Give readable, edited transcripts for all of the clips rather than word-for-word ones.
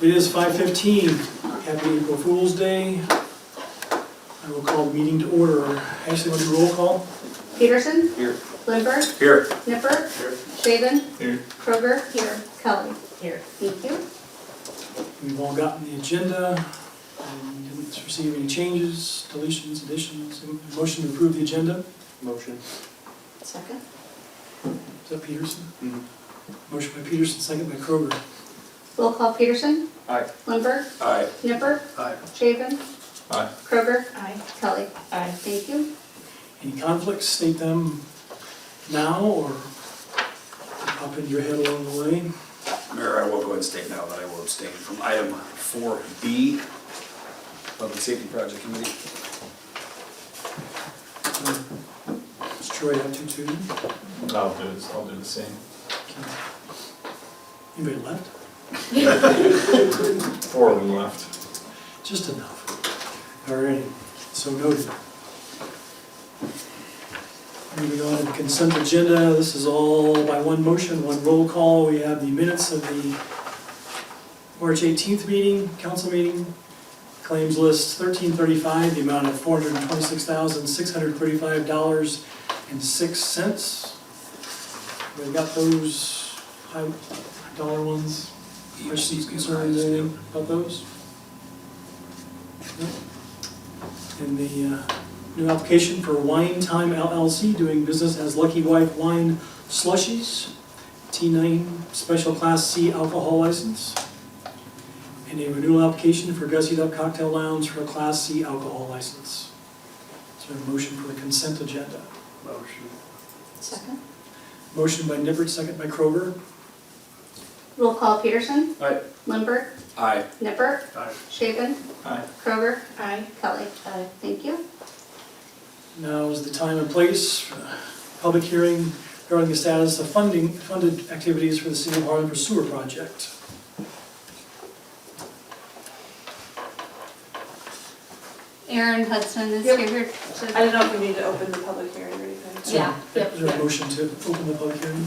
It is 5:15. Happy April Fool's Day. I will call the meeting to order. Ashley, want to do roll call? Peterson? Here. Lindberg? Here. Nipper? Here. Shaven? Here. Kroger? Here. Kelly? Here. Thank you. We've all gotten the agenda. We didn't receive any changes, deletions, additions. Motion to approve the agenda. Motion. Second. Is that Peterson? Mm-hmm. Motion by Peterson, second by Kroger. Roll call Peterson? Aye. Lindberg? Aye. Nipper? Aye. Shaven? Aye. Kroger? Aye. Kelly? Aye. Thank you. Any conflicts, state them now or pop into your head along the way. Mayor, I will go ahead and state now that I will abstain from item 4B, Public Safety Project Committee. Does Troy have to too? I'll do the same. Anybody left? 4 of them left. Just enough. All right, so noted. Moving on to the consent agenda, this is all by one motion, one roll call. We have the minutes of the March 18th meeting, council meeting. Claims list 1335, the amount of $426,635.06. We got those high dollar ones. Questions, concerns, anything about those? No? And the new application for Wine Time LLC, doing business as Lucky Wife Wine Slushies, T9 Special Class C alcohol license, and a renewal application for Gussied Up Cocktail Lounge for a Class C alcohol license. Is there a motion for the consent agenda? Motion. Second. Motion by Nippert, second by Kroger. Roll call Peterson? Aye. Lindberg? Aye. Nipper? Aye. Shaven? Aye. Kroger? Aye. Kelly? Aye. Thank you. Now is the time and place for the public hearing regarding the status of funded activities for the City of Harlan for sewer project. Aaron Hudson is Yep. here. I don't know if we need to open the public hearing or anything. Yeah. Is there a motion to open the public hearing?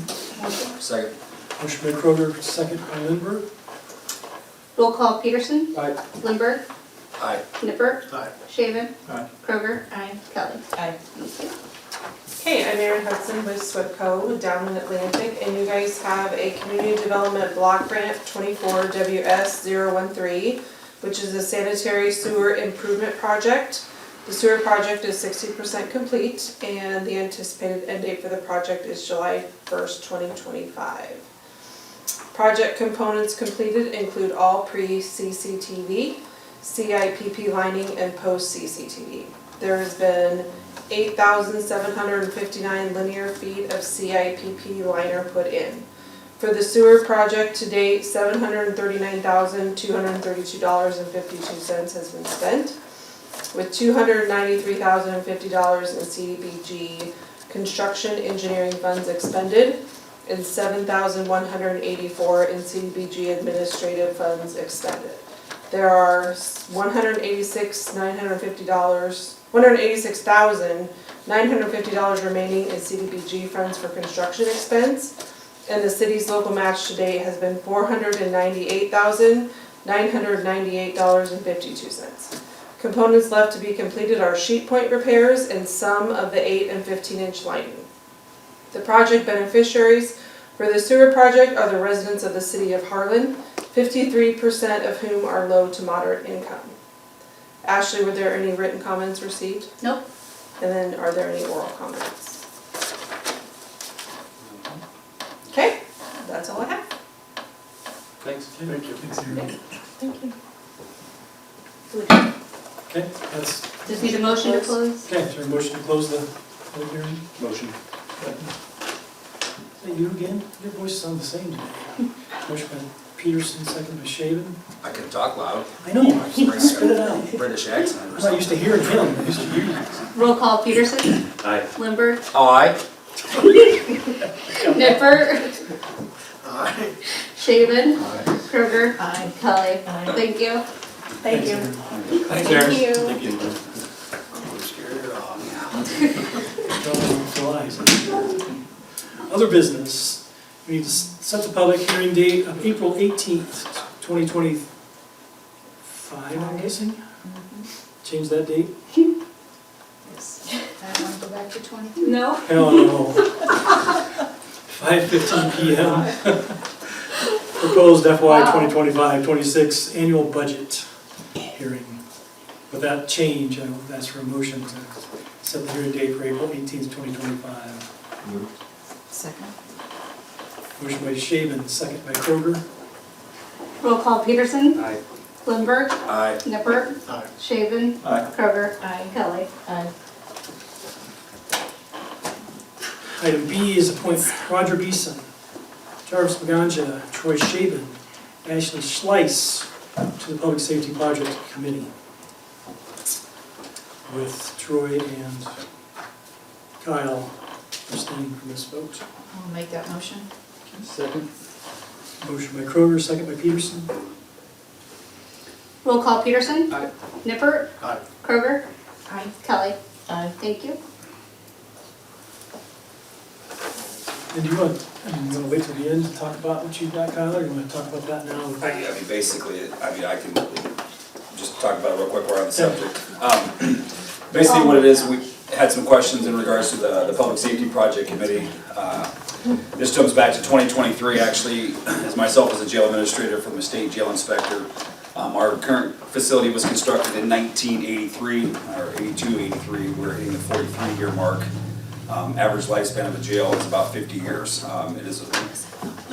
Second. Motion by Kroger, second by Lindberg. Roll call Peterson? Aye. Lindberg? Aye. Nipper? Aye. Shaven? Aye. Kroger? Aye. Kelly? Aye. Thank you. Okay, I'm Erin Hudson with SWIPCO down in Atlantic, and you guys have a Community Development Block Grant 24WS013, which is a sanitary sewer improvement project. The sewer project is 60% complete, and the anticipated end date for the project is July 1st, 2025. Project components completed include all pre-CCTV, CIPP lining, and post-CCTV. There has been 8,759 linear feet of CIPP liner put in. For the sewer project to date, $739,232.52 has been spent, with $293,050 in CDBG construction engineering funds expended, and $7,184 in CDBG administrative funds expended. There are $186,950 remaining in CDBG funds for construction expense, and the city's local match to date has been $498,998.52. Components left to be completed are sheet point repairs and some of the 8 and 15-inch lining. The project beneficiaries for the sewer project are the residents of the city of Harlan, 53% of whom are low to moderate income. Ashley, were there any written comments received? Nope. And then are there any oral comments? Okay, that's all I have. Thanks. Thank you. Thanks, Aaron. Thank you. Okay, that's, Just need a motion to close? okay, is there a motion to close the public hearing? Motion. Is that you again? Your voice sounds the same today. Motion by Peterson, second by Shaven. I can talk loud. I know, spit it out. British accent or I'm not something. used to hearing him, I'm used to hearing you. Roll call Peterson? Aye. Lindberg? Oh, aye? Nipper? Aye. Shaven? Aye. Kroger? Aye. Kelly? Thank you. Thank you. Aaron. Thanks, Aaron. Thank you. I'm scared of Flies. Other business, we need to set the public hearing date of April 18th, 2020, 5, I'm guessing? Change that date? Yes. I want to go back to 23. No? Hell no. 5:15 PM. Proposed FY 2025-26 annual budget hearing. With that change, I would ask for a motion to set the hearing date for April 18th, 2025. Moved. Second. Motion by Shaven, second by Kroger. Roll call Peterson, Aye. Lindberg, Aye. Nippert, Aye. Shaven, Aye. Kroger, Aye. Kelly. Aye. Item B is appoint Roger Beeson, Jarvis Maganja, Troy Shaven, Ashley Schleiss to the Public Safety Project Committee. With Troy and Kyle abstaining from this vote. I'll make that motion. Second. Motion by Kroger, second by Peterson. Roll call Peterson, Aye. Nippert, Aye. Kroger, Aye. Kelly. Aye. Thank you. And do you want to wait till the end to talk about what you've got, Kyle, or you want to talk about that now? I mean, basically, I can just talk about it real quick, we're on the subject. Basically what it is, we had some questions in regards to the Public Safety Project Committee. This comes back to 2023, actually, as myself as a jail administrator from the state jail inspector. Our current facility was constructed in 1983, or 82, 83, we're hitting the 43-year mark. Average lifespan of a jail is about 50 years. It is a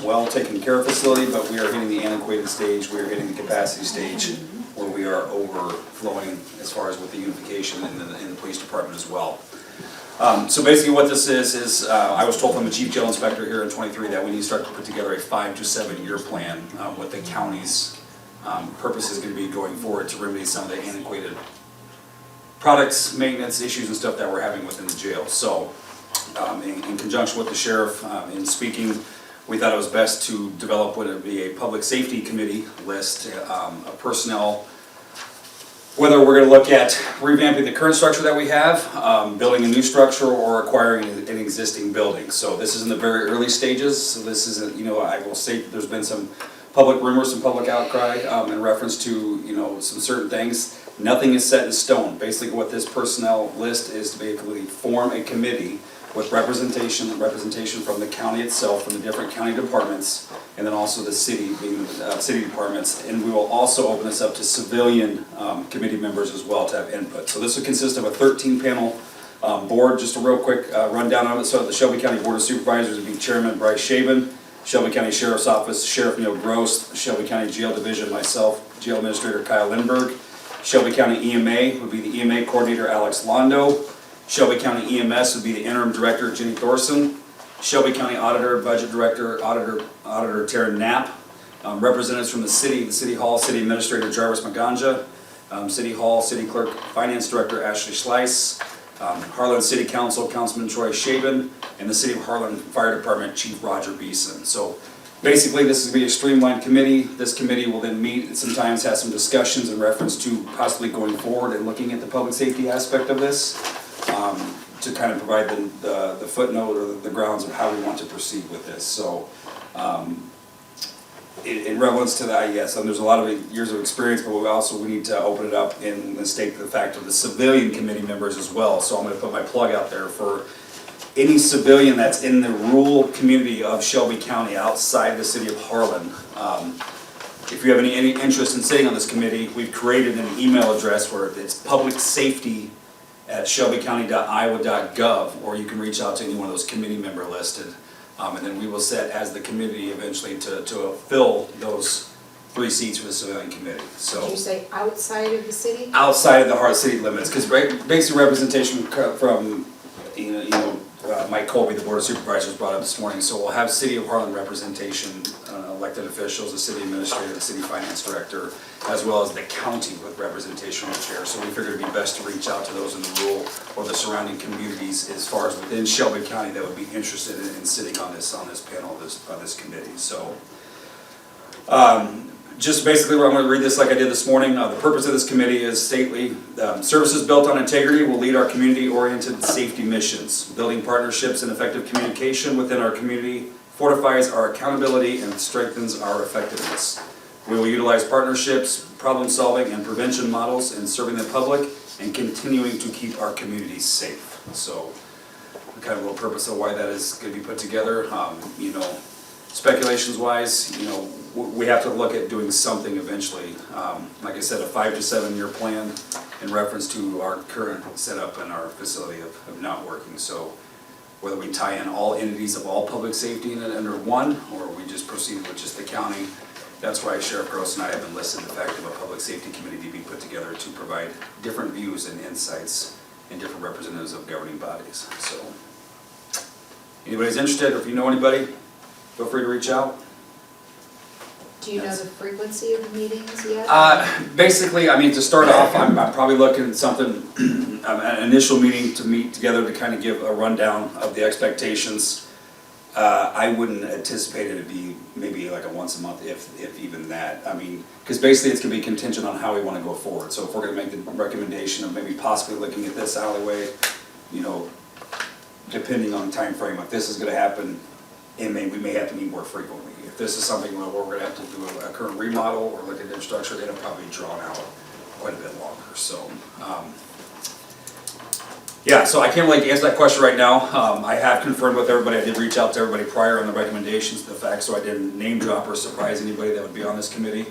well taken care of facility, but we are hitting the antiquated stage, we are hitting the capacity stage where we are overflowing as far as with the unification in the police department as well. So basically what this is I was told from the chief jail inspector here in 23 that we need to start to put together a 5 to 7 year plan what the county's purpose is going to be going forward to remedy some of the antiquated products, maintenance issues and stuff that we're having within the jail. So in conjunction with the sheriff in speaking, we thought it was best to develop what would be a public safety committee list of personnel, whether we're going to look at revamping the current structure that we have, building a new structure, or acquiring an existing building. So this is in the very early stages. So this isn't, I will say that there's been some public rumors, some public outcry in reference to, some certain things. Nothing is set in stone. Basically what this personnel list is to basically form a committee with representation from the county itself, from the different county departments, and then also the city, being city departments. And we will also open this up to civilian committee members as well to have input. So this would consist of a 13-panel board. Just a real quick rundown of it. So the Shelby County Board of Supervisors would be Chairman Bryce Shaven, Shelby County Sheriff's Office, Sheriff Neil Gross, Shelby County Jail Division, myself, Jail Administrator Kyle Lindberg. Shelby County EMA would be the EMA Coordinator Alex Londo. Shelby County EMS would be the Interim Director Jenny Thorson. Shelby County Auditor, Budget Director, Auditor Taryn Knapp. Representatives from the City Hall, City Administrator Jarvis Maganja. City Hall, City Clerk, Finance Director Ashley Schleiss. Harlan City Council, Councilman Troy Shaven. And the City of Harlan Fire Department Chief Roger Beeson. So basically this is going to be a streamlined committee. This committee will then meet and sometimes have some discussions in reference to possibly going forward and looking at the public safety aspect of this. To kind of provide the footnote or the grounds of how we want to proceed with this. So in relevance to that, yes, and there's a lot of years of experience, but we need to open it up and state the fact of the civilian committee members as well. So I'm going to put my plug out there for any civilian that's in the rural community of Shelby County outside the city of Harlan. If you have any interest in sitting on this committee, we've created an email address where it's publicsafety@shelbycounty.iowa.gov, or you can reach out to any one of those committee member listed. And then we will set as the committee eventually to fill those 3 seats for the civilian committee. So Did you say outside of the city? outside of the Harlan city limits, because basic representation from Mike Colby, the Board of Supervisors, brought up this morning. So we'll have City of Harlan representation, elected officials, the city administrator, the city finance director, as well as the county with representation on the chair. So we figured it'd be best to reach out to those in the rural or the surrounding communities as far as within Shelby County that would be interested in sitting on this panel, on this committee. So just basically, I'm going to read this like I did this morning. The purpose of this committee is stately. Services built on integrity will lead our community-oriented safety missions. Building partnerships and effective communication within our community fortifies our accountability and strengthens our effectiveness. We will utilize partnerships, problem solving, and prevention models in serving the public and continuing to keep our communities safe. So, kind of a little purpose of why that is going to be put together. You know, speculations wise, you know, we have to look at doing something eventually. Like I said, a 5 to 7 year plan in reference to our current setup and our facility of not working. So whether we tie in all entities of all public safety in it under one, or we just proceed with just the county, that's why Sheriff Gross and I have enlisted the fact of a public safety committee to be put together to provide different views and insights and different representatives of governing bodies. So anybody's interested, or if you know anybody, feel free to reach out. Do you know the frequency of meetings yet? Basically, I mean, to start off, I'm probably looking at something, an initial meeting to meet together to kind of give a rundown of the expectations. I wouldn't anticipate it to be maybe like a once a month, if even that. I mean, because basically it's gonna be contingent on how we wanna go forward. So if we're gonna make the recommendation of maybe possibly looking at this alleyway, you know, depending on time frame, if this is gonna happen, we may have to meet more frequently. If this is something where we're gonna have to do a current remodel or look at infrastructure, it'll probably drawn out quite a bit longer, so. Yeah, so I can't really answer that question right now. I have confirmed with everybody, I did reach out to everybody prior on the recommendations, the facts, so I didn't name drop or surprise anybody that would be on this committee.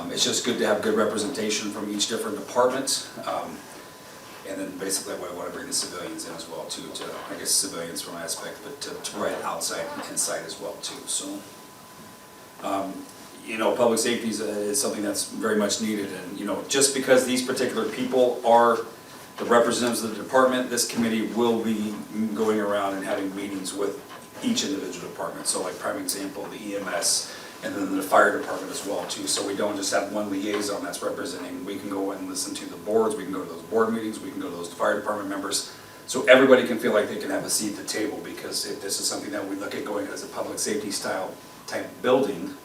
It's just good to have good representation from each different department. And then basically I want to bring the civilians in as well too, I guess civilians from aspect, but to provide outside insight as well too, so. You know, public safety is something that's very much needed, and you know, just because these particular people are the representatives of the department, this committee will be going around and having meetings with each individual department. So like prime example, the EMS, and then the fire department as well too. So we don't just have one liaison that's representing. We can go and listen to the boards, we can go to those board meetings, we can go to those fire department members. So everybody can feel like they can have a seat at the table, because if this is something that we look at going as a public safety style type building,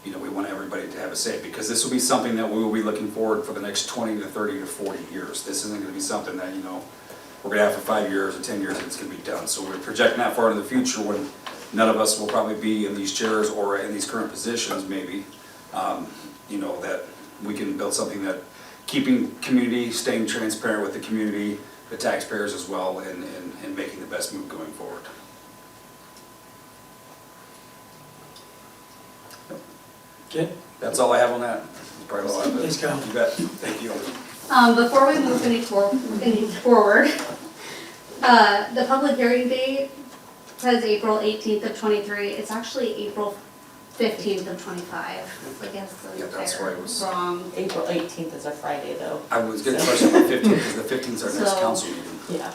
you know, we want everybody to have a say, because this will be something that we will be looking forward for the next 20 to 30 to 40 years. This isn't gonna be something that, you know, we're gonna have for 5 years or 10 years and it's gonna be done. So we're projecting that far into the future when none of us will probably be in these chairs or in these current positions maybe. You know, that we can build something that keeping community, staying transparent with the community, the taxpayers as well, and making the best move going forward. Okay, That's all I have on that. That's probably all I have. Thanks, Kyle. You bet. Thank you. Before we move any forward, the public hearing date says April 18th of '23. It's actually April 15th of '25. I guess Yeah, that's why it was- wrong. April 18th is a Friday though. I was getting a question about 15, because the 15th is our next So- council meeting. Yeah.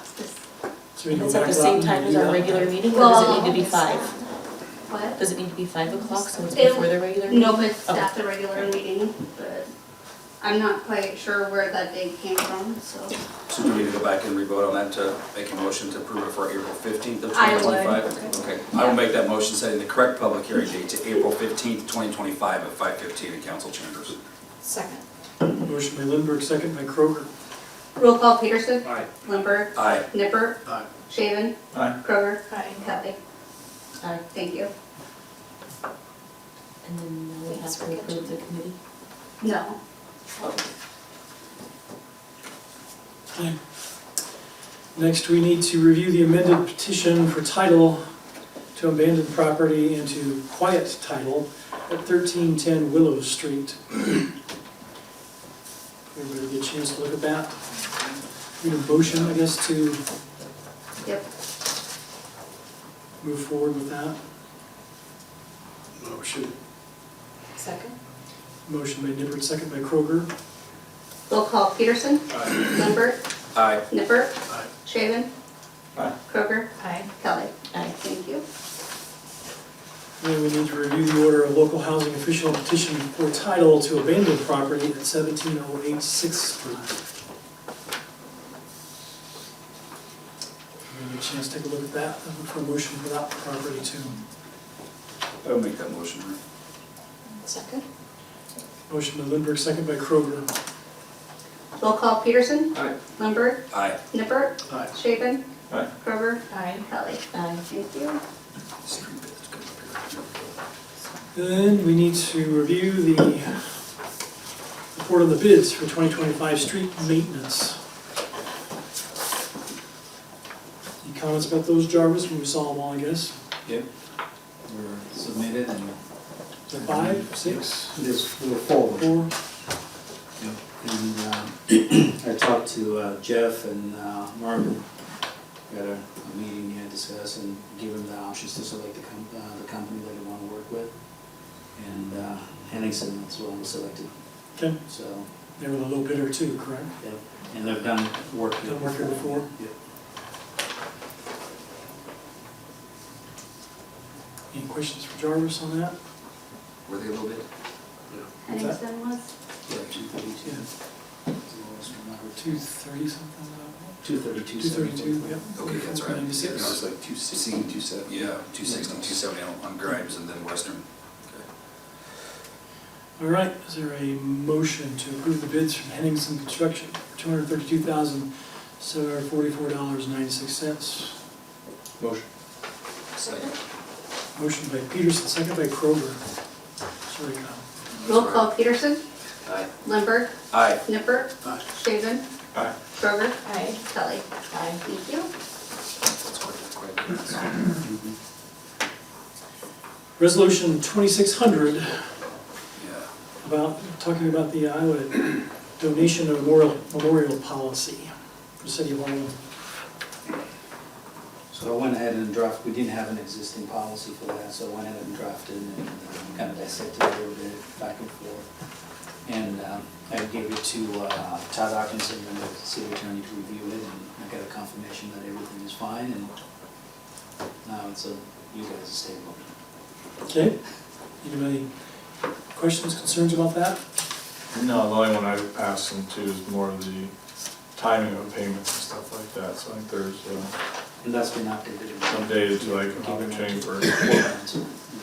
so we And go it's at back the up same and time do as our that. regular meeting, or does it need to be 5? What? Does it need to be 5 o'clock, so it's It- before the regular meeting? No, it's Oh. at the regular meeting, but I'm not quite sure where that date came from, so. So do we need to go back and re-vote on that to make a motion to approve it for April 15th of I would. 2025? Okay, I will make that motion setting the correct public hearing date to April 15th, 2025 at 5:15 in council chambers. Second. Motion by Lindberg, second by Kroger. Roll call Peterson. Aye. Lindberg. Aye. Nippert. Aye. Shaven. Aye. Kroger. Aye. Kelly. Aye. Thank you. And then now we have Thanks to for approve catching the committee? No. Okay. Next, we need to review the amended petition for title to abandon property into quiet title at 1310 Willow Street. Everybody get a chance to look at that? Need a motion, I guess, to Yep. move forward with that? Motion. Second. Motion by Nippert, second by Kroger. Roll call Peterson. Lindberg. Aye. Nippert. Aye. Shaven. Aye. Kroger. Aye. Kelly. Aye. Thank you. And we need to review the order of local housing official petition for title to abandon property at 1708 6th Street. Give you a chance to take a look at that, and look for a motion for that property too. I'll make that motion, Rick. Second. Motion by Lindberg, second by Kroger. Roll call Peterson. Aye. Lindberg. Aye. Nippert. Aye. Shaven. Aye. Kroger. Aye. Kelly. Aye. Thank you. Then we need to review the report on the bids for 2025 street maintenance. Any comments about those, Jarvis? We saw them all, I guess. Yep. Were submitted and Is it 5, 6, this, we were forward. 4? And I talked to Jeff and Marvin, got a meeting here to discuss and give them the options to select the company that they want to work with. And Henningsen is one was selected, Okay, so, they were the low bidder too, correct? yep. And they've done work here. Done work here before? Yep. Any questions for Jarvis on that? Were they a little bit? What's that? Henningsen was? Yeah, 232. Yeah. 230 something? 232. 232, yep. Okay, that's right. 96. Yeah, it was like 260, 270. Yeah, 260, 270 on Grimes and then Western. Okay. All right, is there a motion to approve the bids from Henningsen Construction for $232,744.96? Motion. Second. Motion by Peterson, second by Kroger. Sorry, Roll call Peterson, Aye. Lindberg, Aye. Nipper, Aye. Shaven, Aye. Kroger, Aye. Kelly. Aye. Thank you. That's quite good. Resolution 2600, Yeah. about, talking about the Iowa donation of memorial policy for the city of Harlan. So I went ahead and drafted, we didn't have an existing policy for that, so I went ahead and drafted and kind of dissected it a little bit back and forth. And I gave it to Todd Atkinson and the city attorney to review it, and I got a confirmation that everything is fine, and now it's you guys' table. Okay, anybody questions, concerns about that? No, the only one I asked them to is more of the timing of payments and stuff like that, so I think there's And that's been updated. some data to like how to change for Payment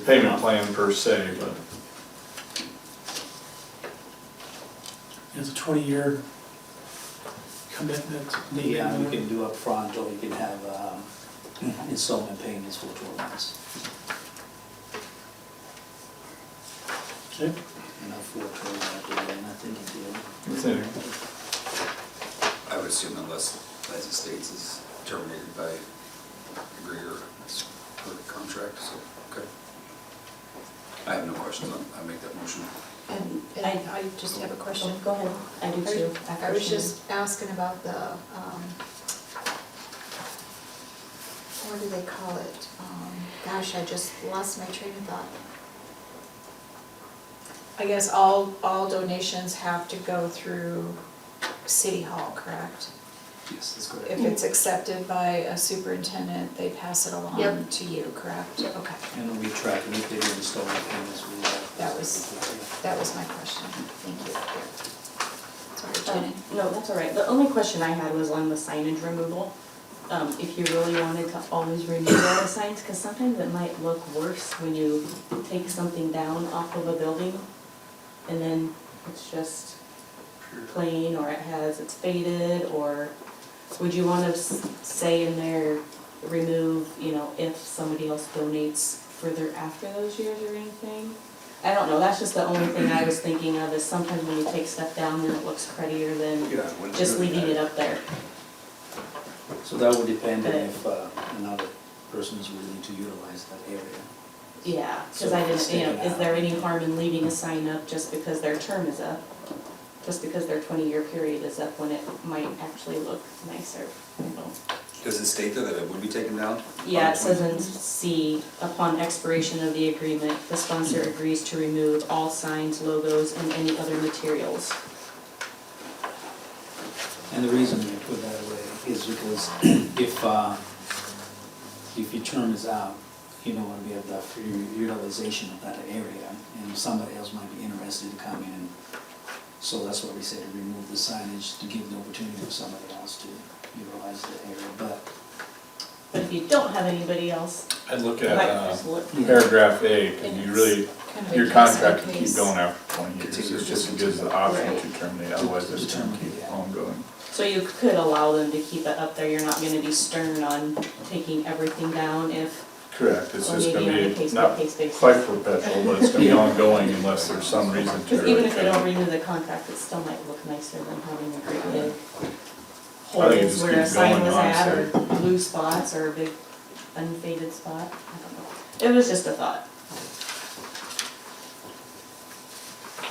payment plan per se, but It's a 20-year commitment. Yeah, you can do upfront, or you can have installment payments for 12 months. Okay, And a 412 after that, and I think you do. it's in. I would assume unless as it states is terminated by agreeer per contract, so, okay. I have no questions on, I make that motion. And I just have a question. Oh, go ahead. I do too. I was just asking about the, what do they call it? Gosh, I just lost my train of thought. I guess all donations have to go through City Hall, correct? Yes, that's correct. If it's accepted by a superintendent, they pass it along Yep. to you, correct? Yep. Okay, And we track it, if they do installment payments, we that was my question. Thank you. Sorry, Jenny. No, that's all right. The only question I had was on the signage removal. If you really wanted to always remove all the signs, because sometimes it might look worse when you take something down off of a building and then it's just plain, or it's faded, or would you want to say in there, remove, if somebody else donates further after those years or anything? I don't know, that's just the only thing I was thinking of, is sometimes when you take stuff down, then it looks prettier than Yeah, when it's just really leaving bad. it up there. So that would depend on if another person is willing to utilize that area. Yeah, because So I if it's didn't, taken is out. there any harm in leaving a sign up just because their term is up? Just because their 20-year period is up, when it might actually look nicer, Does it state there that it would be taken down? Yeah, it says in C, upon expiration of the agreement, the sponsor agrees to remove all signs, logos, and any other materials. And the reason we put that away is because if your term is out, you don't want to be able to have free utilization of that area, and somebody else might be interested to come in. So that's why we say to remove the signage, to give the opportunity for somebody else to utilize the area. But But if you don't have anybody else, I'd look you at might just look. paragraph A, because you really, Kind of a your case contract by can keep case. going after 20 years, it just gives the option Right. to terminate, otherwise it's going to keep ongoing. So you could allow them to keep it up there, you're not gonna be stern on taking everything down if Correct, it's Or just maybe on a gonna be case by not case basis. quite perpetual, but it's gonna be ongoing unless there's some reason to. Because even if they don't renew the contract, it still might look nicer than having a great big I think it holes just where a keeps sign going, was at, or honestly. blue spots, or a big unfaded spot, I don't know. It was just a thought.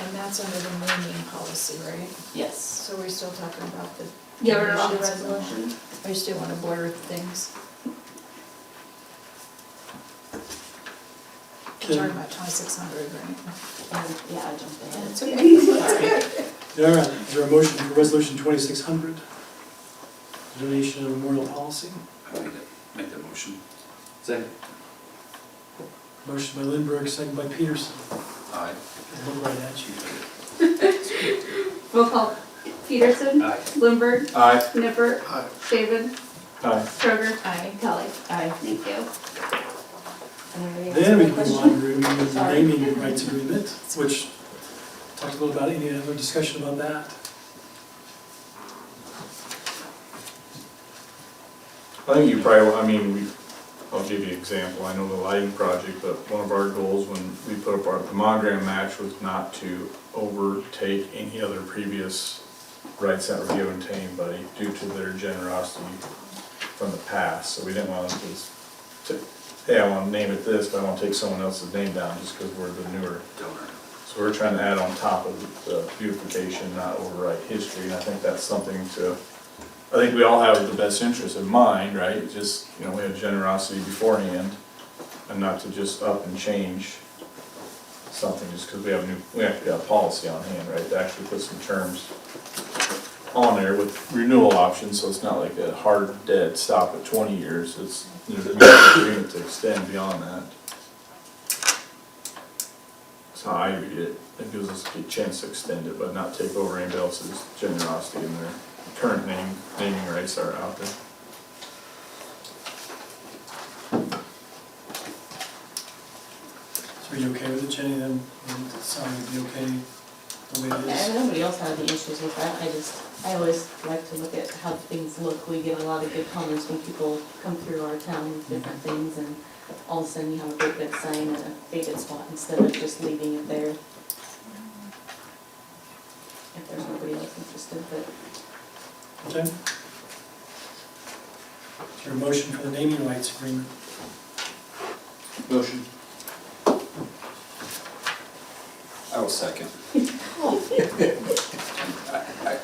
And that's under the naming policy, right? Yes. So we're still talking about the. Yeah, we're on the donations. resolution. I still wanna blur things. We're talking about 2,600, right? Yeah, I jumped ahead. It's okay. Sorry. All right, is there a motion for resolution 2600? Donation of memorial policy. I need to make that motion. Second. Motion by Lindberg, second by Peterson. Aye. I look right at you. Roll call. Peterson. Aye. Lindberg. Aye. Nippert. Aye. Shaven. Aye. Kroger. Aye. Kelly. Aye. Thank you. Anybody else Then we have a can move question? on to reviewing the Sorry. naming rights agreement, which talked a little about, any other discussion about that? I think you probably, I mean, I'll give you an example, I know the lighting project, but one of our goals when we put up the monogram match was not to overtake any other previous rights that were given to anybody due to their generosity from the past, so we didn't want to, hey, I want to name it this, but I want to take someone else's name down just because we're the newer donor. So we're trying to add on top of the beautification, not overwrite history, and I think that's something to, I think we all have the best interest in mind, right? Just, you know, we had generosity beforehand, and not to just up and change something just because we have to have a policy on hand, right? To actually put some terms on there with renewal options, so it's not like a hard dead stop at 20 years. It's, there's an agreement to extend beyond that. That's how I read it. It gives us a chance to extend it, but not take over anybody else's generosity in their current naming rights are out there. So are you okay with it, Jenny, then? And it sounded to be okay the way it Yeah, is? if nobody else had any issues with that, I always like to look at how things look. We get a lot of good comments when people come through our town with different things, and all of a sudden you have a great big sign and a faded spot instead of just leaving it there. If there's nobody else interested, but Okay. Is there a motion for the naming rights agreement? Motion. I will second.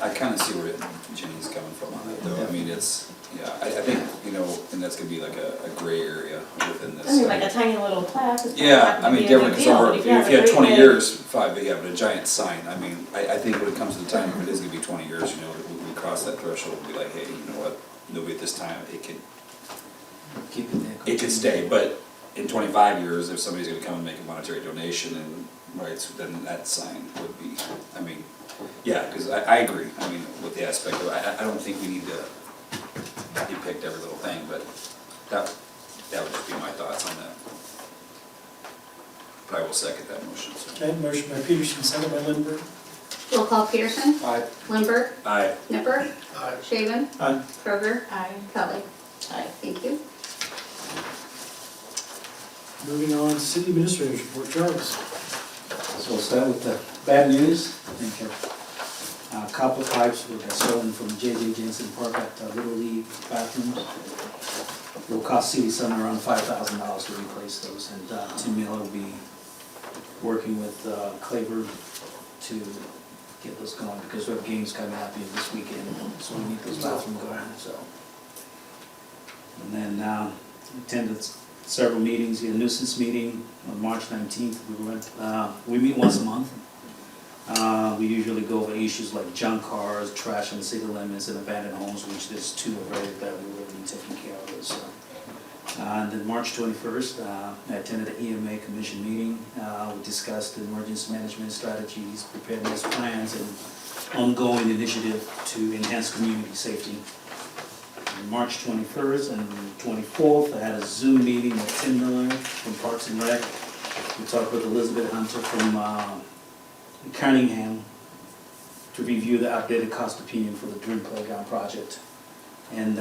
I kind of see where Jenny's coming from on that, though. I mean, it's, yeah, I think, you know, and that's gonna be like a gray area within this. I mean, like a tiny little plaque. it's not Yeah, gonna I mean, be a different, big because deal, over, but if you have you a had great 20 big- years, fine, but yeah, but a giant sign, I mean, I think when it comes to the time, if it is gonna be 20 years, you know, we cross that threshold and be like, hey, you know what, nobody at this time, Keep it there. it could stay, but in 25 years, if somebody's gonna come and make a monetary donation and rights, then that sign would be, I mean, yeah, because I agree, I mean, with the aspect of, I don't think we need to depict every little thing, but that would just be my thoughts on that. But I will second that motion, so. Okay, motion by Peterson, second by Lindberg. Roll call. Peterson. Aye. Lindberg. Aye. Nippert. Shaven. Aye. Kroger. Aye. Kelly. Aye. Thank you. Moving on, city administrators report, Jarvis. So we'll start with the bad news. I think copper pipes were stolen from J.J. Jensen Park at Little League bathrooms. It will cost city somewhere around $5,000 to replace those, and Tim Miller will be working with Claver to get those going, because we have games coming up here this weekend, so we need those bathrooms going, so. And then attended several meetings, a nuisance meeting on March 19th. We meet once a month. We usually go over issues like junk cars, trash on city limits, and abandoned homes, which there's two are very badly really taken care of. So. And then March 21st, I attended the EMA commission meeting. We discussed the emergency management strategies, preparedness plans, and ongoing initiative to enhance community safety. On March 21st and 24th, I had a Zoom meeting with Tim Miller from Parks and Rec. We talked with Elizabeth Hunter from Cunningham to review the updated cost opinion for the Dream Playground project. And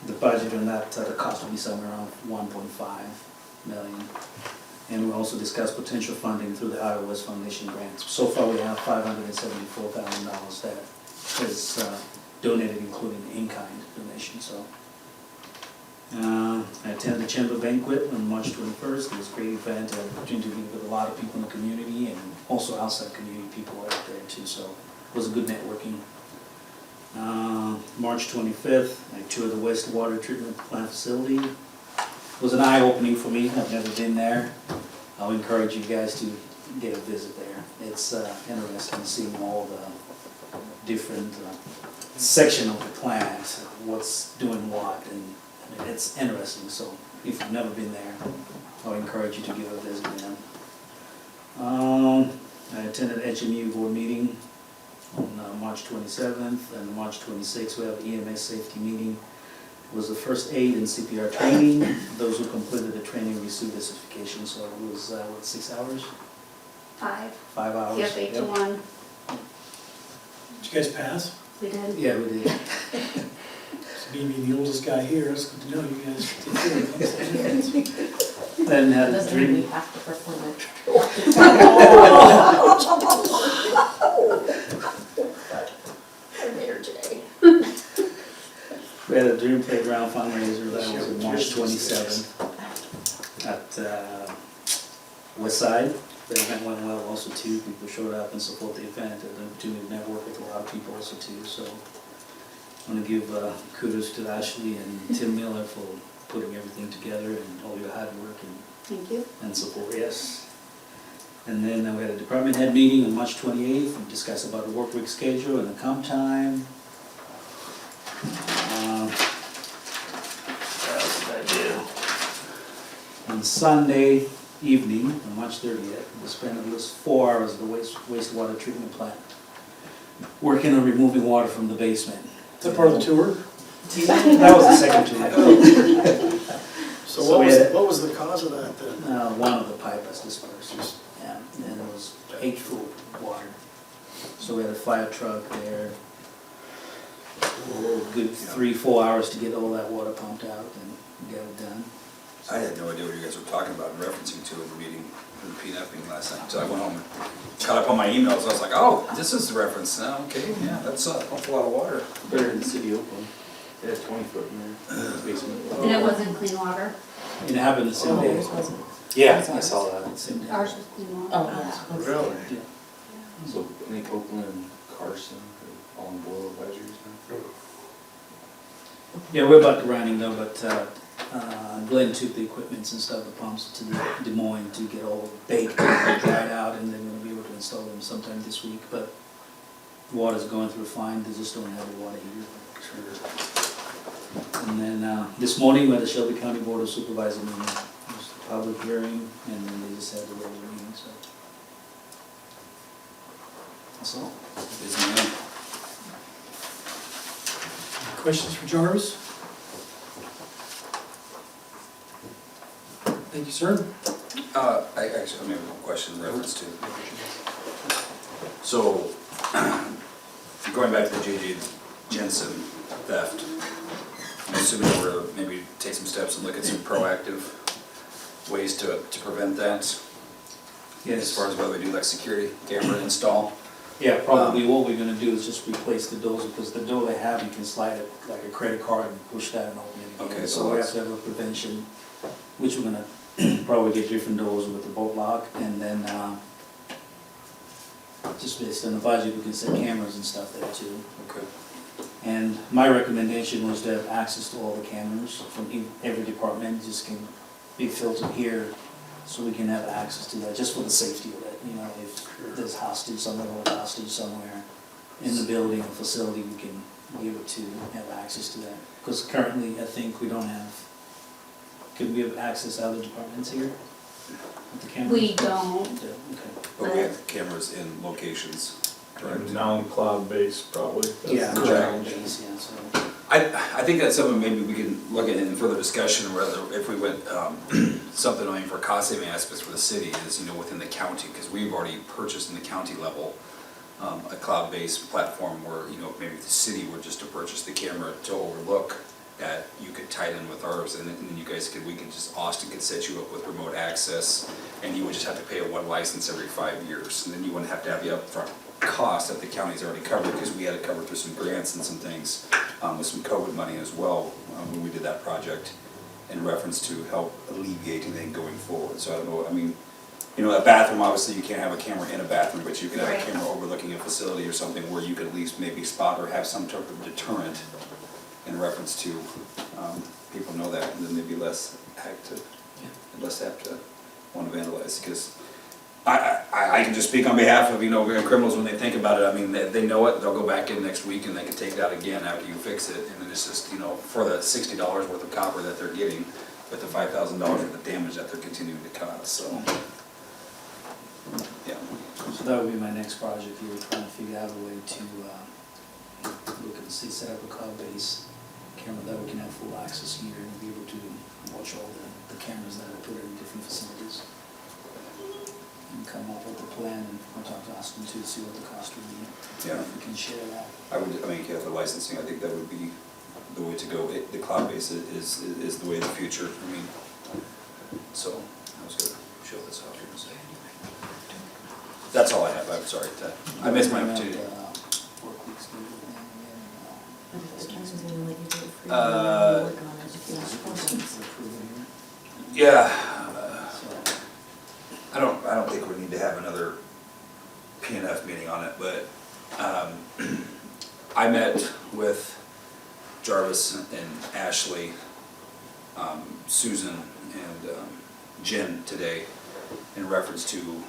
the budget on that, the cost will be somewhere around 1.5 million. And we also discussed potential funding through the Iowa West Foundation grants. So far, we have $574,000 that is donated, including in-kind donation, so. I attended the Chamber banquet on March 21st. It was a great event. I had an opportunity to meet with a lot of people in the community and also outside community people were out there too, so it was a good networking. March 25th, I toured the wastewater treatment plant facility. It was an eye-opening for me. I've never been there. I'll encourage you guys to get a visit there. It's interesting seeing all the different section of the plant, what's doing what, and I mean, it's interesting. So if you've never been there, I'll encourage you to give a visit there. I attended HMU board meeting on March 27th, and March 26th we have an EMS safety meeting. It was the first aid and CPR training. Those who completed the training received the certification, so it was, what, 6 hours? 5. 5 hours? Yep, 8 to 1. Did you guys pass? We did. Yeah, we did. So being the oldest guy here, it's good to know you guys did good. Then had a Doesn't mean we dream. have to perform it. I'm here today. We had a Dream Playground fundraiser that was on March 27th at Westside. The event went well also too. People showed up and support the event. I had an opportunity to network with a lot of people also too. So I want to give kudos to Ashley and Tim Miller for putting everything together and all your hard work Thank you. and support, yes. And then we had a department head meeting on March 28th. We discussed about the work week schedule and the comp time. What else did I do? On Sunday evening, on March 30th, we spent at least 4 hours at the wastewater treatment plant, working on removing water from the basement. Is that part of the tour? That was the second tour. So So we had- what was the cause of that then? One of the pipe was dispersed, yeah, and it was 8 foot water. So we had a fire truck there, a good 3-4 hours to get all that water pumped out and get it done. I had no idea what you guys were talking about and referencing to in the meeting, in the PNF meeting last night. So I went home and caught up on my emails. I was like, oh, this is the reference. Okay, yeah, that's an awful lot of water. Better than the city of Oakland. They had 20 foot in their basement. And it wasn't clean water. And it happened the same day. Yeah, I saw that. Same day. Ours was clean water. Oh, yeah. Really? So I think Oakland and Carson are all on boil advisories now. Yeah, we're about to running though, but Glenn took the equipments and stuff, the pumps to Des Moines to get all baked and dried out, and they're gonna be able to install them sometime this week, but water's going through fine, they just don't have a water heater. And then this morning, we had the Shelby County Board of Supervisors meeting, it was a public hearing, and then they just had the regular meeting, so. That's all. Busy man. Questions for Jarvis? Thank you, sir. I actually, I have a question in reference to. So, going back to the J.J. Jensen theft, I'm assuming we're maybe take some steps and look at some proactive ways to prevent that, as Yes. far as whether we do like security camera install. Yeah, probably what we're gonna do is just replace the doors, because the door they have, you can slide it like a credit card and push that and open it again. Okay, So we have to have a prevention, which we're gonna probably get different doors with the bolt lock, and then, just based on the budget, we can set cameras and stuff there too. Okay. And my recommendation was to have access to all the cameras from every department, just can be filtered here, so we can have access to that, just for the safety of it, you know, if there's hostage somewhere or hostage somewhere in the building or facility, we can be able to have access to that. Because currently, I think we don't have, can we have access to other departments here with the cameras? We don't. Yeah, okay. But we have cameras in locations, correct? Non-cloud-based probably. That's Yeah, the correct. challenge. Yeah, so. I think that's something maybe we can look at in further discussion, whether if we went, something, I mean, for cost saving aspects for the city is, you know, within the county, because we've already purchased in the county level, a cloud-based platform where, you know, maybe the city were just to purchase the camera to overlook that you could tie it in with ours, and then you guys could, Austin could set you up with remote access, and you would just have to pay a one license every 5 years, and then you wouldn't have to have the upfront cost that the county's already covered, because we had it covered through some grants and some things, with some COVID money as well, when we did that project, in reference to help alleviate anything going forward. So I don't know, I mean, you know, a bathroom, obviously you can't have a camera in a bathroom, but you could have Right. a camera overlooking a facility or something where you could at least maybe spot or have some type of deterrent in reference to, people know that, and then they'd be less apt to want to vandalize, because I can just speak on behalf of, you know, criminals when they think about it. I mean, they know it, they'll go back in next week and they can take it out again after you fix it, and then it's just, you know, for the $60 worth of copper that they're getting, with the $5,000 worth of damage that they're continuing to cause, so. Yeah. So that would be my next project here, trying to figure out a way to, look and see, set up a cloud-based camera that we can have full access here and be able to watch all the cameras that are put in different facilities. And come up with a plan, and I'll talk to Austin too, to see what the cost would be. Yeah. If we can share that. I mean, yeah, the licensing, I think that would be the way to go. The cloud-based is the way of the future, I mean, so, I was gonna show this off here in a second. That's all I have, I'm sorry, I missed my opportunity. Work weeks, Uh, Yeah, I don't think we need to have another PNF meeting on it, but, I met with Jarvis and Ashley, Susan and Jen today in reference to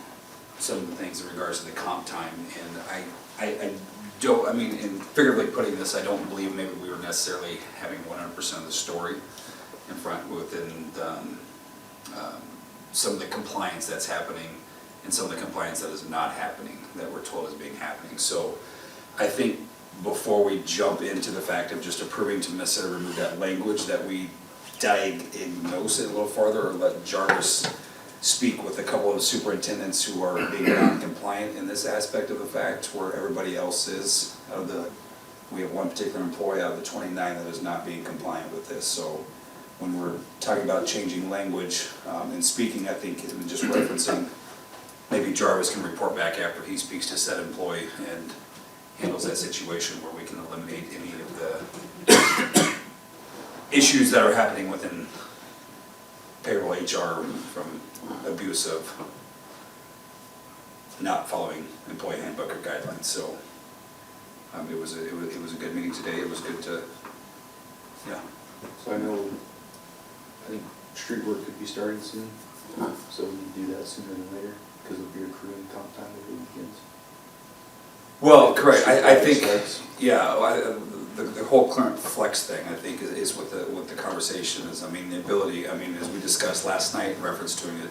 some of the things in regards to the comp time, and I don't, I mean, in figuratively putting this, I don't believe maybe we were necessarily having 100% of the story in front within some of the compliance that's happening and some of the compliance that is not happening, that we're told is being happening. So I think before we jump into the fact of just approving to necessarily remove that language, that we diagnose it a little farther, or let Jarvis speak with a couple of superintendents who are being non-compliant in this aspect of the fact, where everybody else is, we have one particular employee out of the 29 that is not being compliant with this. So when we're talking about changing language and speaking, I think just referencing, maybe Jarvis can report back after he speaks to said employee and handles that situation, where we can eliminate any of the issues that are happening within payroll HR from abuse of not following employee handbook or guidelines. So it was a good meeting today. It was good to, yeah. So I think street work could be starting soon, so we need to do that sooner than later, because of your accruing comp time over the weekends. Well, correct. I think, yeah, the whole current flex thing, I think, is what the conversation is. I mean, the ability, I mean, as we discussed last night in reference to it,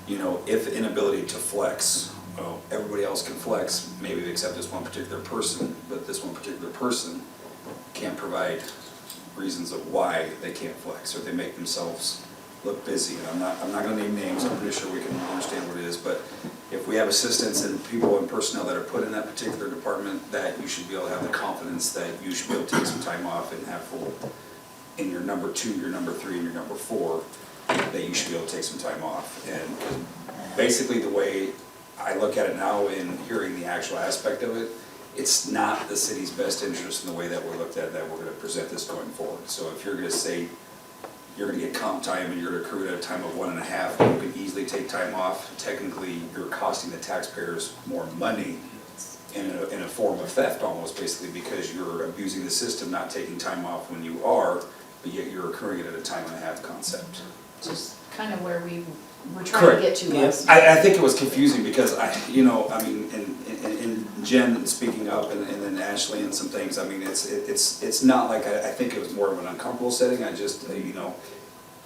you know, if inability to flex, well, everybody else can flex, maybe except this one particular person, but this one particular person can't provide reasons of why they can't flex, or they make themselves look busy. And I'm not gonna name names, I'm pretty sure we can understand what it is, but if we have assistants and people and personnel that are put in that particular department, that you should be able to have the confidence that you should be able to take some time off and have full, in your number 2, your number 3, and your number 4, that you should be able to take some time off. And basically the way I look at it now, in hearing the actual aspect of it, it's not the city's best interest in the way that we're looked at, that we're gonna present this going forward. So if you're gonna say, you're gonna get comp time and you're gonna accrue at a time of 1.5, you can easily take time off. Technically, you're costing the taxpayers more money in a form of theft almost, basically, because you're abusing the system, not taking time off when you are, but yet you're accruing it at a 1.5 concept. Just kind of where we were trying to get to Yes. was. I think it was confusing because I mean, in Jen speaking up and then Ashley and some things, I mean, it's not like, I think it was more of an uncomfortable setting. I just, you know,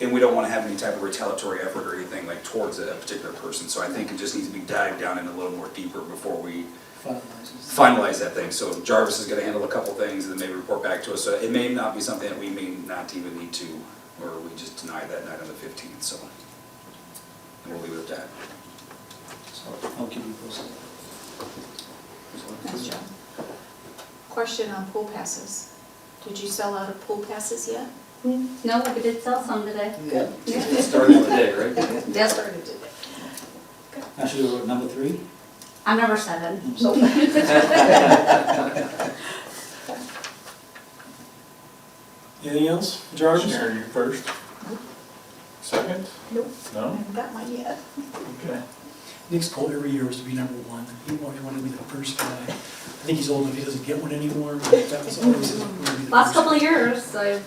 and we don't want to have any type of retaliatory effort or anything like towards a particular person. So I think it just needs to be dived down in a little more deeper before we finalize that thing. So Jarvis is going to handle a couple things and then maybe report back to us. So it may not be something that we may not even need to, or we just deny that night on the 15th. So and we'll leave it at that. So I'll keep you posted. Nice job. Question on pool passes. Did you sell out of pool passes yet? No, we did sell some today. Good. It started today, right? Yes, Started today. Now should we go to number 3? I'm number 7, so. Anything else, George? Sharon, you first? Second? Nope. No? I haven't got mine yet. Okay. Nick's goal every year is to be number 1. He always wanted to be the first guy. I think he's old enough, he doesn't get one anymore, but that was always his goal, to be the Last first. couple of years, I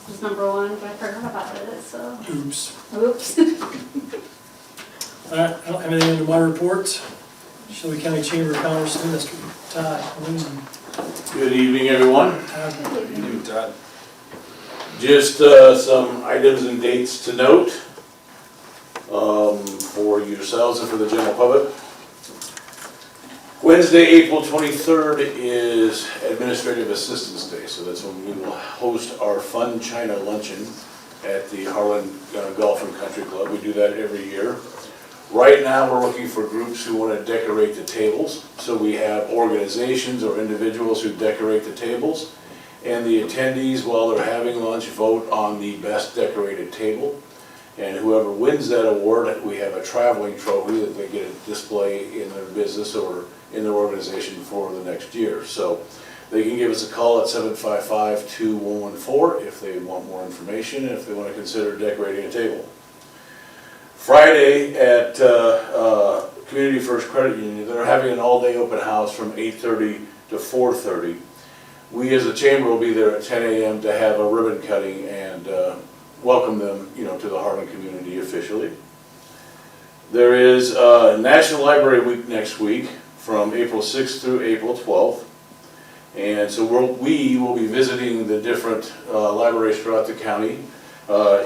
was number 1, but I forgot about it, so. Oops. Oops. All right, I don't have anything under my report. Shelby County Chamber of Commerce, Mr. Todd, William, Good evening, everyone. Todd. Just some items and dates to note for yourselves and for the general public. Wednesday, April 23rd is Administrative Assistance Day, so that's when we will host our Fun China Luncheon at the Harlan Golf and Country Club. We do that every year. Right now, we're looking for groups who want to decorate the tables. So we have organizations or individuals who decorate the tables. And the attendees, while they're having lunch, vote on the best decorated table. And whoever wins that award, we have a traveling trophy that they get to display in their business or in their organization for the next year. So they can give us a call at 755-2114 if they want more information and if they want to consider decorating a table. Friday at Community First Credit Union, they're having an all-day open house from 8:30 to 4:30. We as a chamber will be there at 10 a.m. to have a ribbon cutting and welcome them, to the Harlan community officially. There is National Library Week next week from April 6th through April 12th. And so we will be visiting the different libraries throughout the county.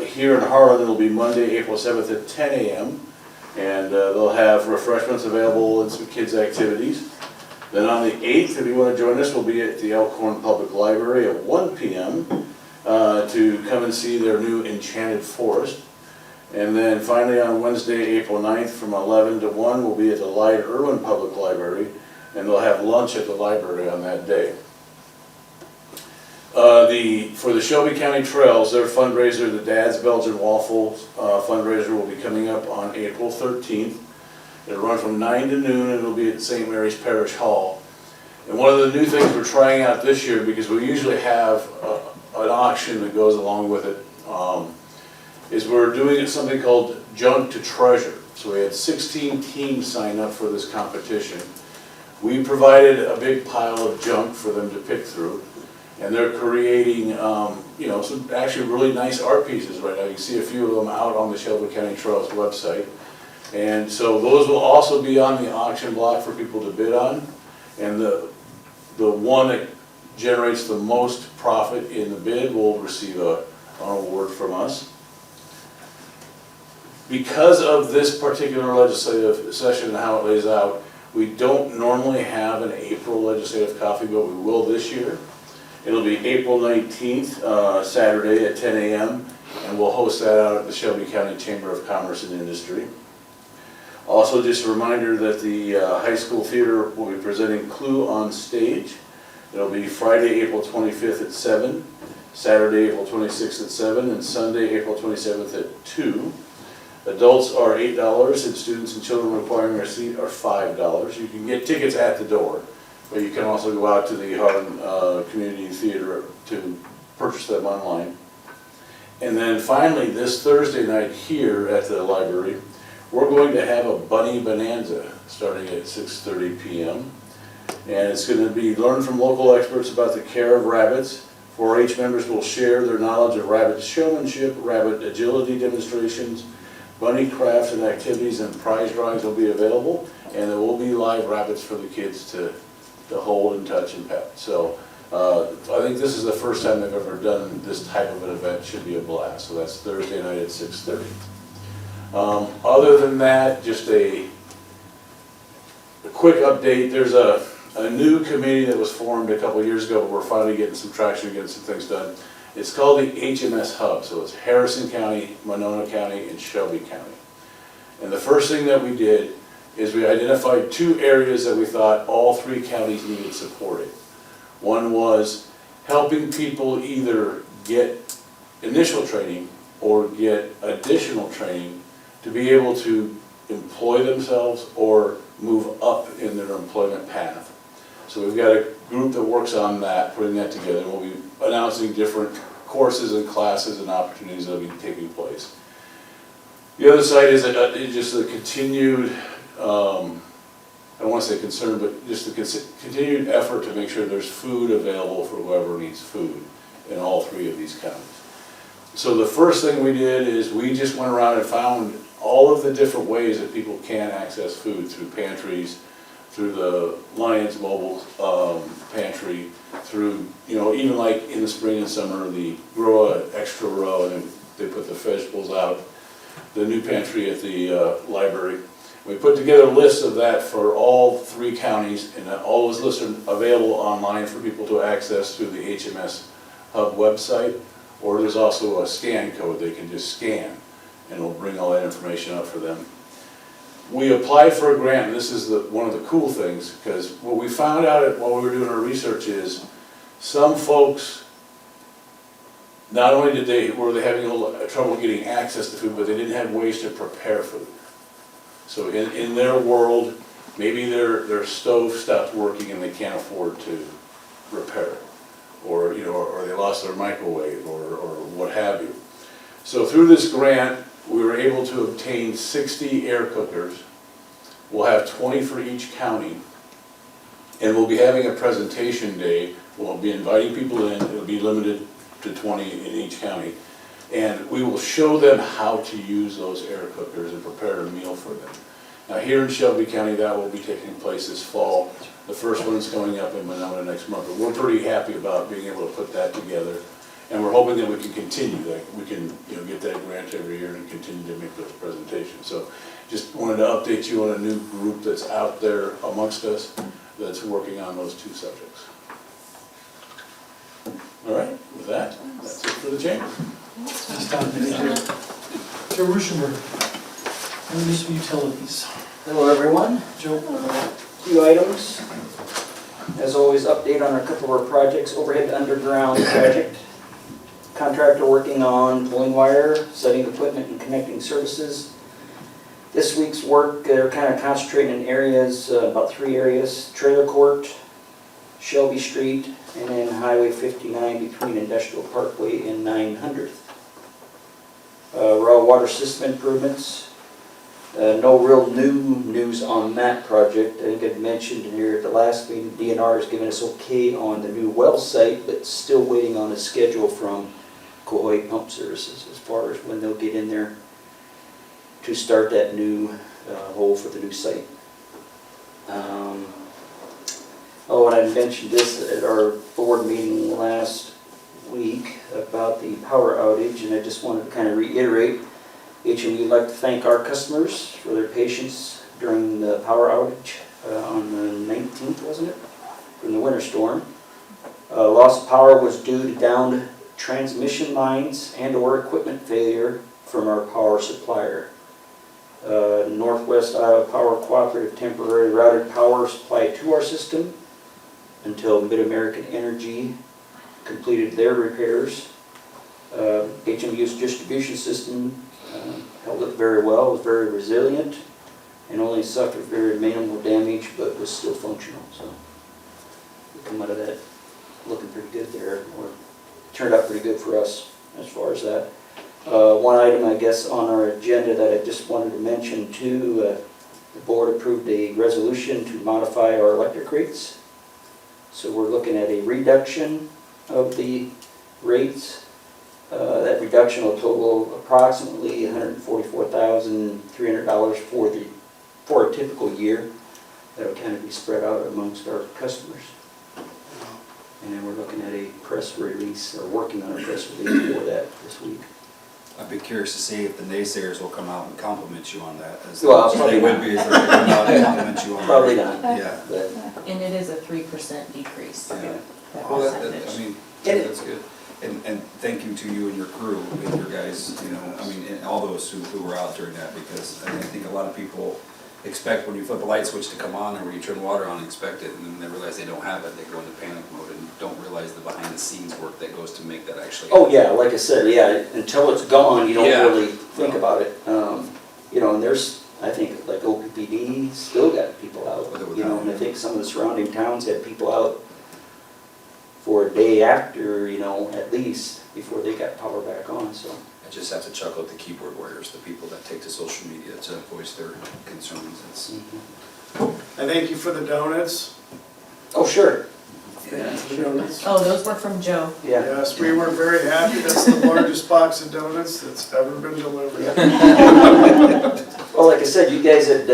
Here in Harlan, it'll be Monday, April 7th at 10 a.m. And they'll have refreshments available and some kids' activities. Then on the 8th, if you want to join us, we'll be at the Elkhorn Public Library at 1 p.m. To come and see their new Enchanted Forest. And then finally on Wednesday, April 9th from 11 to 1, we'll be at the Lyde Irwin Public Library. And they'll have lunch at the library on that day. For the Shelby County Trails, their fundraiser, the Dad's Belgian Waffles fundraiser, will be coming up on April 13th. It'll run from 9 to noon, and it'll be at St. Mary's Parish Hall. And one of the new things we're trying out this year, because we usually have an auction that goes along with it, is we're doing something called Junk to Treasure. So we had 16 teams sign up for this competition. We provided a big pile of junk for them to pick through. And they're creating, some actually really nice art pieces right now. You can see a few of them out on the Shelby County Trails website. And so those will also be on the auction block for people to bid on. And the one that generates the most profit in the bid will receive an award from us. Because of this particular legislative session and how it lays out, we don't normally have an April legislative coffee, but we will this year. It'll be April 19th, Saturday at 10 a.m., and we'll host that out at the Shelby County Chamber of Commerce and Industry. Also, just a reminder that the high school theater will be presenting Clue on stage. It'll be Friday, April 25th at 7, Saturday, April 26th at 7, and Sunday, April 27th at 2. Adults are $8, and students and children requiring a seat are $5. You can get tickets at the door, but you can also go out to the Harlan Community Theater to purchase them online. And then finally, this Thursday night here at the library, we're going to have a Bunny Bonanza starting at 6:30 p.m. And it's going to be learn from local experts about the care of rabbits. 4-H members will share their knowledge of rabbit showmanship, rabbit agility demonstrations, bunny crafts and activities, and prize drawings will be available. And there will be live rabbits for the kids to hold and touch and pet. So I think this is the first time they've ever done this type of an event. It should be a blast. So that's Thursday night at 6:30. Other than that, just a quick update. There's a new committee that was formed a couple of years ago, but we're finally getting some traction, getting some things done. It's called the HMS Hub. So it's Harrison County, Monona County, and Shelby County. And the first thing that we did is we identified 2 areas that we thought all 3 counties needed supported. One was helping people either get initial training or get additional training to be able to employ themselves or move up in their employment path. So we've got a group that works on that, putting that together. We'll be announcing different courses and classes and opportunities that will be taking place. The other side is just the continued, I don't want to say concern, but just the continued effort to make sure there's food available for whoever needs food in all three of these counties. So the first thing we did is we just went around and found all of the different ways that people can access food through pantries, through the Lions Mobile Pantry, through, even like in the spring and summer, the grow an extra row and then they put the vegetables out, the new pantry at the library. We put together lists of that for all three counties, and all those lists are available online for people to access through the HMS Hub website, or there's also a scan code they can just scan, and it'll bring all that information up for them. We applied for a grant, and this is one of the cool things, because what we found out while we were doing our research is some folks, not only were they having a little trouble getting access to food, but they didn't have ways to prepare food. So in their world, maybe their stove stopped working and they can't afford to repair it, or or they lost their microwave, or what have you. So through this grant, we were able to obtain 60 air cookers. We'll have 20 for each county, and we'll be having a presentation day. We'll be inviting people in. It'll be limited to 20 in each county. And we will show them how to use those air cookers and prepare a meal for them. Now here in Shelby County, that will be taking place this fall. The first one's coming up in Monona next month, but we're pretty happy about being able to put that together. And we're hoping that we can continue that. We can get that grant every year and continue to make those presentations. So just wanted to update you on a new group that's out there amongst us that's working on those two subjects. All right, with that, that's it for the chamber. Thanks, Tom. Joe Ruschenberg, Municipal Utilities. Hello, everyone. Joe? Few items. As always, update on a couple of our projects. Overhead underground project. Contractor working on pulling wire, setting equipment, and connecting services. This week's work, they're kind of concentrating in areas, about 3 areas: Trailer Court, Shelby Street, and then Highway 59 between Industrial Parkway and 900th. Raw water system improvements. No real new news on that project. I think I mentioned here at the last meeting, DNR has given us okay on the new well site, but still waiting on a schedule from Cohoy Pump Services as far as when they'll get in there to start that new hole for the new site. And I mentioned this at our board meeting last week about the power outage, and I just wanted to kind of reiterate, HME would like to thank our customers for their patience during the power outage on the 19th, wasn't it? From the winter storm. Loss of power was due to downed transmission lines and/or equipment failure from our power supplier. Northwest Iowa Power Cooperative temporarily routed power supply to our system until Mid-American Energy completed their repairs. HMU's distribution system held up very well, was very resilient, and only suffered very minimal damage, but was still functional. So we come out of that looking pretty good there, or turned out pretty good for us as far as that. One item, I guess, on our agenda that I just wanted to mention too, the board approved a resolution to modify our electric rates. So we're looking at a reduction of the rates. That reduction will total approximately $144,300 for a typical year. That'll kind of be spread out amongst our customers. And then we're looking at a press release, or working on a press release for that this week. I'd be curious to see if the naysayers will come out and compliment you on that. As Well, they would be if they come out and compliment you on that. Probably not. Yeah. But, And it is a 3% decrease. Yeah. That Well, percentage. I mean, that's good. And thank you to you and your crew and your guys, and all those who were out during that, because I think a lot of people expect when you flip a light switch to come on or when you turn water on, expect it, and then they realize they don't have it, they go into panic mode and don't realize the behind the scenes work that goes to make that actually. Oh, yeah, like I said, yeah, until it's gone, you don't Yeah. really think about it. You know, and there's, I think, like OPPD still got people out, you know, and I think some of the surrounding towns had people out for a day after, you know, at least, before they got power back on, so. I just have to chuckle at the keyboard warriors, the people that take to social media to voice their concerns. It's, I thank you for the donuts. Oh, sure, The donuts. Oh, those were from Joe. yeah. Yes, we were very happy. That's the largest box of donuts that's ever been delivered. Well, like I said, you guys had,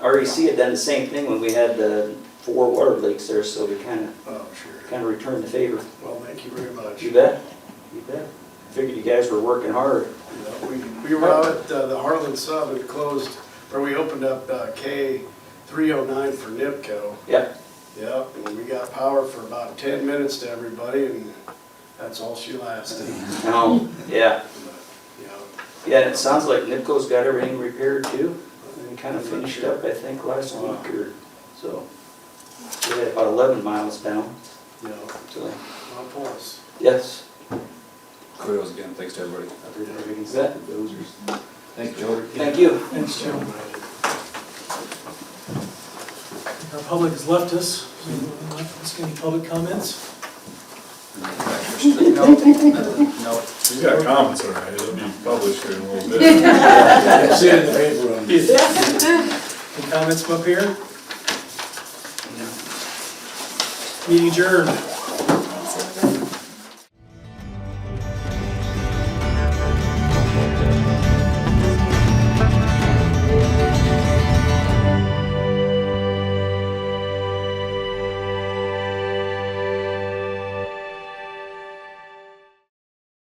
REC had done the same thing when we had the 4 water lakes there, so we kinda Oh, sure. returned the favor. Well, thank you very much. You bet, you bet. Figured you guys were working hard. Yeah, we were out at the Harlan sub and closed, or we opened up K 309 for NIPCO. Yep. Yep, and we got power for about 10 minutes to everybody, and that's all she lasted. Oh, yeah. Yeah. Yeah, and it sounds like NIPCO's got everything repaired too. And kind of finished up, I think, last week or so. We had about 11 miles down, Yeah, so, not plus. yes. kudos again, thanks to everybody. You bet. Thank you, Joe. Thank you. Thanks, Joe. Our public has left us, so we're not asking any public comments. No. He's got comments already, it'll be published here in a little bit. See it in the paper. Any comments from up here? Meeting adjourned.